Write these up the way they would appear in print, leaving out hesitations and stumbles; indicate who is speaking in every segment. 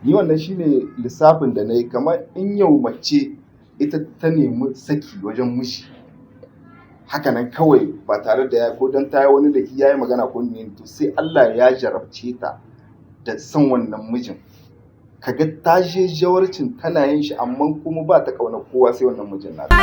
Speaker 1: Ni wannan shine lissafin da na yi, kamar in yau mace ita ta nemi saki wajen miji, haka nan kawai ba tare da ko don ta yi wani da ya yi magana ko ne, to sai Allah ya jarabce ta da son wannan mijin. Kaga ta je jawarcin tana yin shi amma kuma ba ta ƙaunar kowa sai wannan mijin nata.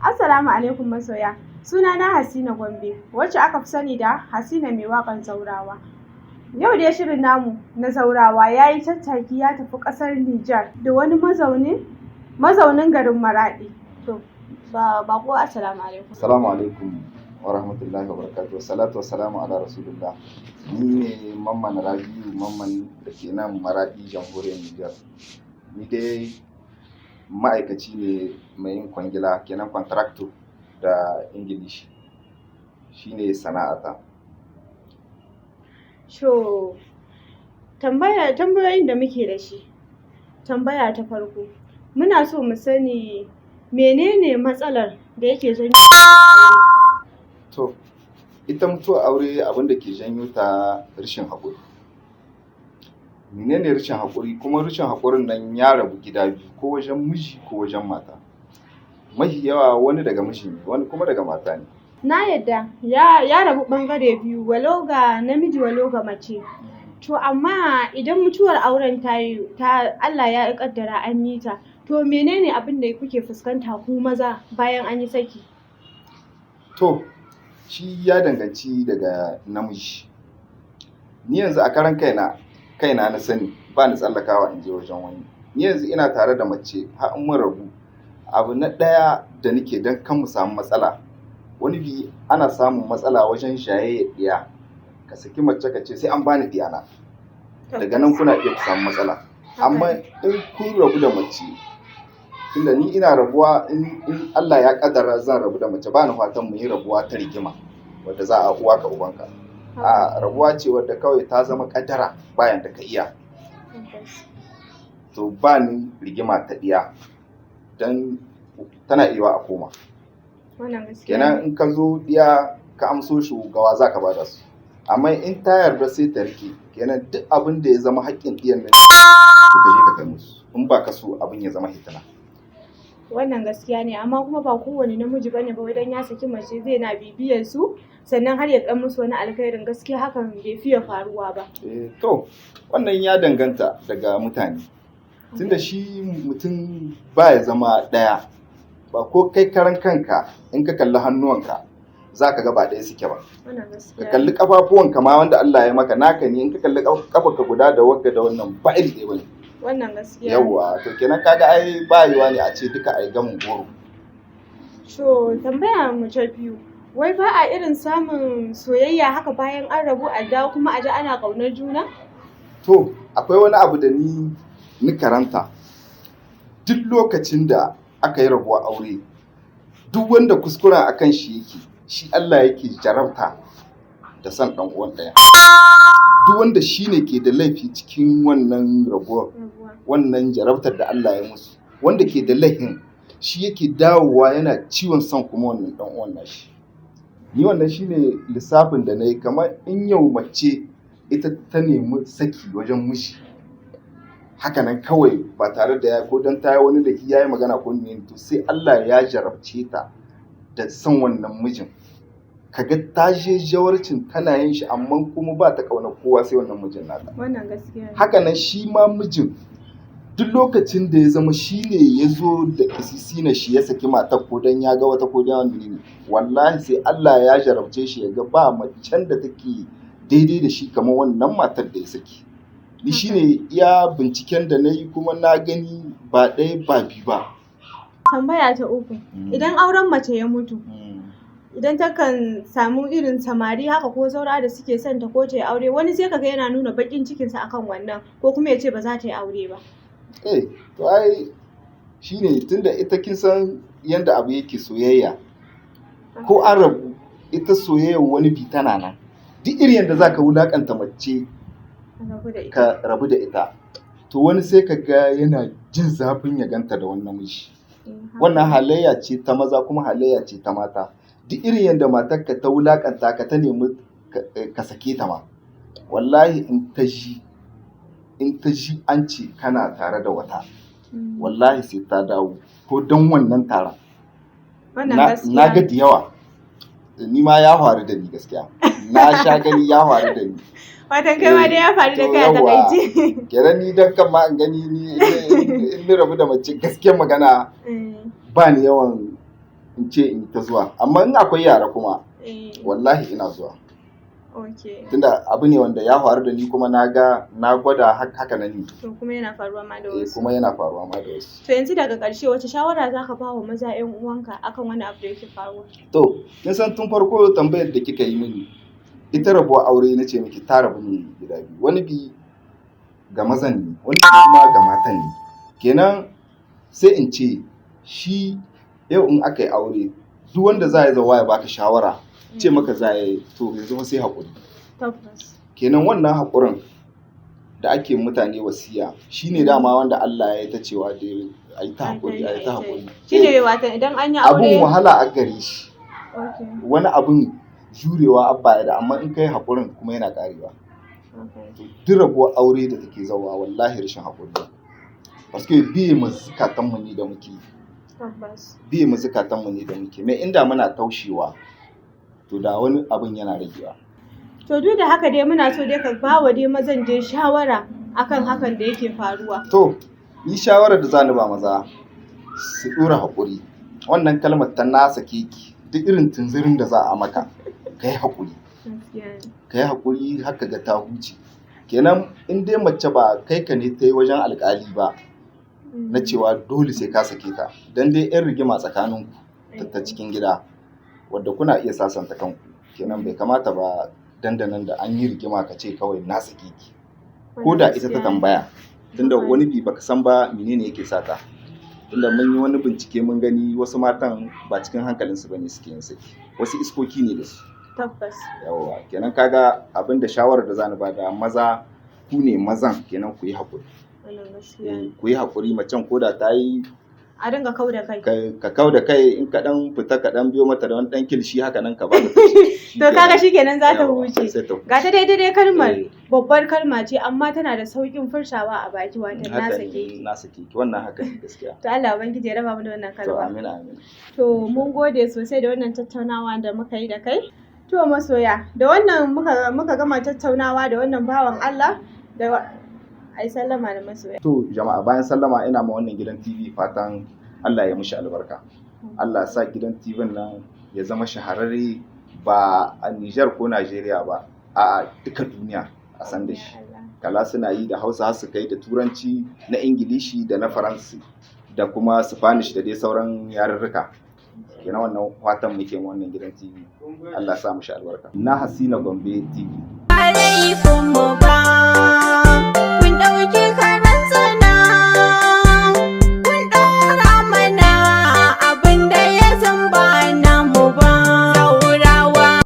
Speaker 2: Assalamu alaikum masoya. Sunana Hasina Gombe, wacce aka fi sani da Hasina mai waƙan Zaurawa. Yau dai shirin namu na Zaurawa ya yi tattaki ya tafi ƙasar Nijar da wani mazaunin garin Maraɗi. To, bako assalamu alaikum.
Speaker 1: Assalamu alaikum wa rahmatullahi wa barakatuh. Salatu wassalamu ala rasulillah. Ni ne Mamman Rabiu Mamman da ke nan Maraɗi, jamhuriyar Nijar. Ni dai ma'aikaci ne mai yin kwangila, kenan contractor da Ingilishi. Shi ne sana'ata.
Speaker 2: So, tambayoyin da muke da shi. Tambaya ta farko, muna so mu sani menene matsalar da yake janyo
Speaker 1: To, ita mutuwar aure abin da ke janyo ta rashin haƙuri. Menene rashin haƙuri? Kuma rashin haƙurin nan ya rabu gida biyu, ko wajen miji ko wajen mata. Mafi yawa wani daga miji ne, wani kuma daga mata ne.
Speaker 2: Na yadda ya rabu ɓangare biyu, walau ga namiji walau ga mace. To amma idan mutuwar auren ta Allah ya kaddara an yi ta, to menene abin da kuke fuskanta ku maza bayan an yi saki?
Speaker 1: To, shi ya danganci daga namiji. Ni yanzu a karan kaina na sani, ba ni tsallakawa in je wajen wani. Ni yanzu ina tare da mace har mun rabu. Abu na ɗaya da nake don kan mu samu matsala, wani bi ana samun matsala wajen shaye ɗiya. Ka saki mace ka ce sai an bani ɗiyana, daga nan kuna iya ku samu matsala. Amma in kun rabu da mace, tunda ni ina rabuwa in Allah ya kaddara zan rabu da mace, ba ni fatan mu yi rabuwa ta rigima wadda za a uwa ka ubanka. A rabuwa ce wadda kawai ta zama kaddara bayan da ka iya. To ba ni rigima ta ɗiya, don tana iya a koma. Kenan in ka zo ɗiya ka amso shi gawa za ka bada su. Amma in ta yarda sai ta rike, kenan duk abin da ya zama haƙƙin ɗiyan nan ka je ka kai musu, in ba ka so abin ya zama hitina.
Speaker 2: Wannan gaskiya ne, amma kuma ba kowane namiji bane ba idan ya saki mace zai na bibiyar su sannan har ya ɗan musu wani alkhairin. Gaskiya hakan bai fiye faruwa ba.
Speaker 1: To wannan ya danganta daga mutane, tunda shi mutum ba ya zama ɗaya. Ba ko kai karan kanka in ka kalli hannuwanka za ka ga ba ɗaya suke ba. Ka kalli ƙafafuwanka ma wanda Allah ya maka naka ne, in ka kalli ƙafarka guda da wagga da wannan ba iri ɗaya bane.
Speaker 2: Wannan gaskiya.
Speaker 1: Yawwa, to kenan kaga ai ba yiwa ne a ce duka ai gamin goro.
Speaker 2: To tambaya mu ta biyu, wai ba a irin samun soyayya haka bayan an rabu a dawo kuma a ji ana ƙaunar juna?
Speaker 1: To akwai wani abu da ni karanta, duk lokacin da aka yi rabuwa aure, duk wanda kuskuren akan shi yake, shi Allah yake jarabta da son ɗan uwan ɗaya. Duk wanda shi ne ke da laifi cikin wannan rabuwar, wannan jarabtar da Allah ya musu, wanda ke da laifin shi yake dawowa yana ciwon son kuma wannan ɗan uwan nashi. Ni wannan shine lissafin da na yi, kamar in yau mace ita ta nemi saki wajen miji, haka nan kawai ba tare da ko don ta yi wani da ya yi magana ko ne, to sai Allah ya jarabce ta da son wannan mijin. Kaga ta je jawarcin tana yin shi amma kuma ba ta ƙaunar kowa sai wannan mijin nata.
Speaker 2: Wannan gaskiya.
Speaker 1: Haka nan shi ma mijin, duk lokacin da ya zama shi ne ya zo da isisina shi ya saki matar ko don ya ga wata ko don wani ne, wallahi sai Allah ya jarabce shi ya ga ba macen da take daidai da shi kamar wannan matar da ya saki. Ni shi ne iya binciken da na yi, kuma na gani ba ɗaya ba biyu ba.
Speaker 2: Tambaya ta uku, idan auren mace ya mutu, idan takan samu irin samari haka ko zaura da suke son ta ko ta yi aure, wani sai kaga yana nuna bakin cikinsa akan wannan, ko kuma ya ce ba za ta yi aure ba.
Speaker 1: To ai shi ne, tunda ita kin san yadda abu yake soyayya, ko an rabu ita soyayya wani bi tana nan. Duk irin yadda za ka wulaƙanta mace ka rabu da ita, to wani sai ka ga yana jin zafin ya ganta da wannan miji. Wannan halayya ce ta maza kuma halayya ce ta mata. Duk irin yadda matarka ta wulakanta ka ta nemi ka sake ta ma, wallahi in ta ji an ce kana tare da wata, wallahi sai ta dawo ko don wannan taron. Na ga da yawa, ni ma ya faru da ni gaskiya, na sha gani ya faru da ni.
Speaker 2: Watan kai ma dai ya faru da kai a takaice.
Speaker 1: Kenan ni don kan ma in gani ni in rabu da mace gaskiyar magana ba ni yawan in ce in ta zuwa, amma in akwai yara kuma wallahi ina zuwa. Tunda abu ne wanda ya faru da ni kuma na gwada haka nan ne.
Speaker 2: To kuma yana faruwa ma da wasu.
Speaker 1: Kuma yana faruwa ma da wasu.
Speaker 2: To yanzu daga ƙarshe wace shawara za ka ba wa maza 'yan uwanka akan wani abu da yake faruwa?
Speaker 1: To kin san tun farko tambayar da kika yi mini, ita rabuwa aure na ce miki ta rabu ne gida biyu, wani bi ga mazan ne, wani bi kuma ga matan ne. Kenan sai in ce shi yau in aka yi aure, duk wanda za ya zauwa ya baka shawara ce maka za ya yi, to yanzu sai haƙuri. Kenan wannan haƙurin da ake mutane wasiya shine dama wanda Allah ya yi ta cewa da a yi ta haƙuri, a yi ta haƙuri.
Speaker 2: Shine wata idan an yi aure
Speaker 1: abun wahala a gare shi, wani abun jurewa abba da, amma in kai haƙurin kuma yana ƙarewa. Duk rabuwar aure da take zauwa wallahi rashin haƙuri, paske biye mu zukatanmu ne da muke, biye mu zukatanmu ne da muke, mai inda muna taushewa to da wani abun yana ragewa.
Speaker 2: To duk da haka dai muna so dai ka ba wa dai mazan dai shawara akan hakan da yake faruwa.
Speaker 1: To ni shawarar da zani ba maza su dora haƙuri. Wannan kalmar ta na sake ki, duk irin tunzirin da za a maka kai haƙuri. Kai haƙuri haka ga ta huce. Kenan in dai mace ba kai ka ne ta yi wajen alƙali ba na cewa dole sai ka sake ta, dan dai yan rigima tsakaninku ta cikin gida wadda kuna iya sasanta kanku. Kenan bai kamata ba dandanan da an yi rigima ka ce kawai na sake ki, ko da ita ta tambaya, tunda wani bi baka san ba menene yake sata. Tunda mun yi wani bincike mun gani wasu matan ba cikin hankalinsu bane suke yin saki, wasu iskoki ne da su.
Speaker 2: Tabbas.
Speaker 1: Yawwa, kenan kaga abin da shawarar da zani bada maza, ku ne mazan, kenan ku yi haƙuri. Ku yi haƙuri, macen koda ta yi
Speaker 2: a dinga kau da kai.
Speaker 1: Ka kau da kai, in ka dan fita ka dan biyo mata da wani dan kilishi haka nan ka ba ta.
Speaker 2: To kaga shikenan za ta huce. Ga ta daidai kalmar babbar kalma ce amma tana da saukin furtawa a baki, wata na sake ki.
Speaker 1: Na sake ki, wannan haka ne gaskiya.
Speaker 2: To Allah ubangiji ya raba mu da wannan kalma.
Speaker 1: To amin amin.
Speaker 2: To mun gode sosai da wannan tattaunawa da muka yi da kai. To masoya, da wannan muka gama tattaunawa da wannan bawan Allah da ai sallama da masoya.
Speaker 1: To jama'a, bayan sallama ina ma wannan gidan TV fatan Allah ya mushi albarka. Allah ya sa gidan TV nan ya zama shahararre ba a Nijar ko Najeriya ba, a duka duniya a san da shi. Kala suna yi da Hausa har su kai da Turanci, na Ingilishi da na Faransi da kuma Spanish da dai sauran yarurruka. Kenan wannan fatan muke ma wannan gidan TV. Allah ya sa mushi albarka. Na Hasina Gombe TV.